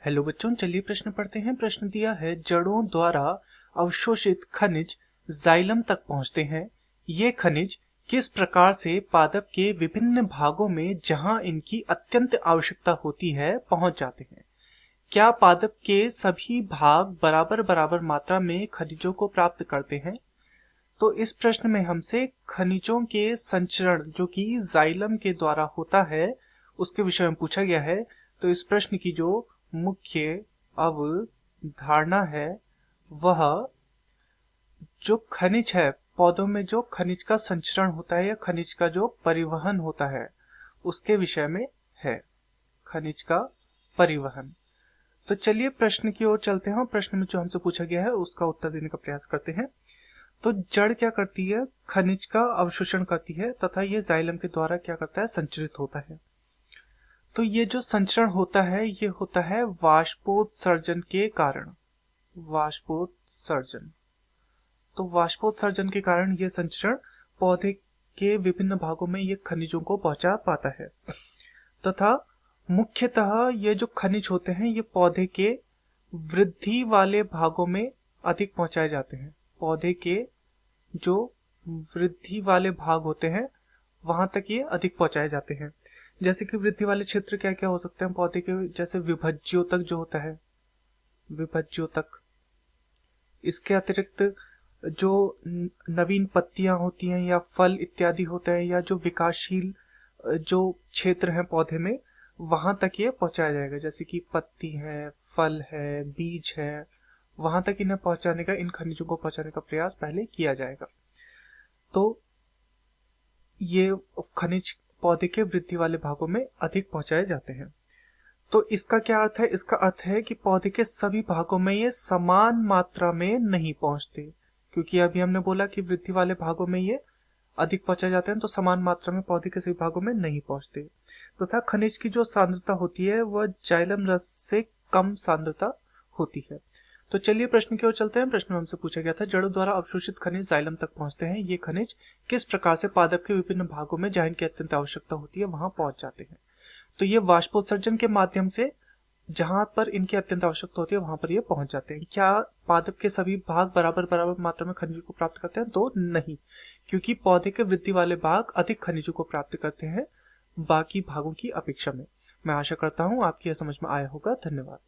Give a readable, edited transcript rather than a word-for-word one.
Hello बच्चों, चलिए प्रश्न पढ़ते हैं। प्रश्न दिया है, जड़ों द्वारा अवशोषित खनिज जाइलम तक पहुंचते हैं। ये खनिज किस प्रकार से पादप के विभिन्न भागों में जहां इनकी अत्यंत आवश्यकता होती है पहुंच जाते हैं? क्या पादप के सभी भाग बराबर बराबर मात्रा में खनिजों को प्राप्त करते हैं? तो इस प्रश्न में हमसे खनिजों के संचरण जो कि जाइलम के द्वारा होता है उसके विषय में पूछा गया है। तो इस प्रश्न की जो मुख्य अवधारणा है वह जो खनिज है, पौधों में जो खनिज का संचरण होता है या खनिज का जो परिवहन होता है उसके विषय में है। खनिज का परिवहन। तो चलिए प्रश्न की ओर चलते हैं और प्रश्न में जो हमसे पूछा गया है उसका उत्तर देने का प्रयास करते हैं। तो जड़ क्या करती है? खनिज का अवशोषण करती है तथा ये जाइलम के द्वारा क्या करता है? संचरित होता है। तो ये जो संचरण होता है ये होता है वाष्पोत्सर्जन के कारण। वाष्पोत्सर्जन। तो वाष्पोत्सर्जन के कारण ये संचरण पौधे के विभिन्न भागों में ये खनिजों को पहुंचा पाता है तथा मुख्यतः ये जो खनिज होते हैं ये पौधे के वृद्धि वाले भागों में अधिक पहुंचाए जाते हैं। पौधे के जो वृद्धि वाले भाग होते हैं वहां तक ये अधिक पहुंचाए जाते हैं। जैसे कि वृद्धि वाले क्षेत्र क्या क्या हो सकते हैं पौधे के? जैसे विभज्यों तक जो होता है, विभज्यों तक। इसके अतिरिक्त जो नवीन पत्तियां होती हैं या फल इत्यादि होते हैं या जो विकासशील जो क्षेत्र है पौधे में वहां तक ये पहुंचाया जाएगा। जैसे कि पत्ती है, फल है, बीज है, वहां तक इन्हें पहुंचाने का, इन खनिजों को पहुंचाने का प्रयास पहले किया जाएगा। तो ये खनिज पौधे के वृद्धि वाले भागों में अधिक पहुंचाए जाते हैं। तो इसका क्या अर्थ है? इसका अर्थ है कि पौधे के सभी भागों में ये समान मात्रा में नहीं पहुंचते, क्योंकि अभी हमने बोला कि वृद्धि वाले भागों में ये अधिक पहुंचाए जाते हैं, तो समान मात्रा में पौधे के सभी भागों में नहीं पहुंचते। तथा खनिज की जो सांद्रता होती है वह जाइलम रस से कम सांद्रता होती है। तो चलिए प्रश्न की ओर चलते हैं। प्रश्न में हमसे पूछा गया था, जड़ों द्वारा अवशोषित खनिज जाइलम तक पहुंचते हैं। ये खनिज किस प्रकार से पादप के विभिन्न भागों में जहां इनकी अत्यंत आवश्यकता होती है वहां पहुंच जाते हैं? तो ये वाष्पोत्सर्जन के माध्यम से जहां पर इनकी अत्यंत आवश्यकता होती है वहां पर ये पहुंच जाते हैं। क्या पादप के सभी भाग बराबर बराबर मात्रा में खनिजों को प्राप्त करते हैं? तो नहीं, क्योंकि पौधे के वृद्धि वाले भाग अधिक खनिजों को प्राप्त करते हैं बाकी भागों की अपेक्षा में। मैं आशा करता हूं आपकी यह समझ में आया होगा। धन्यवाद।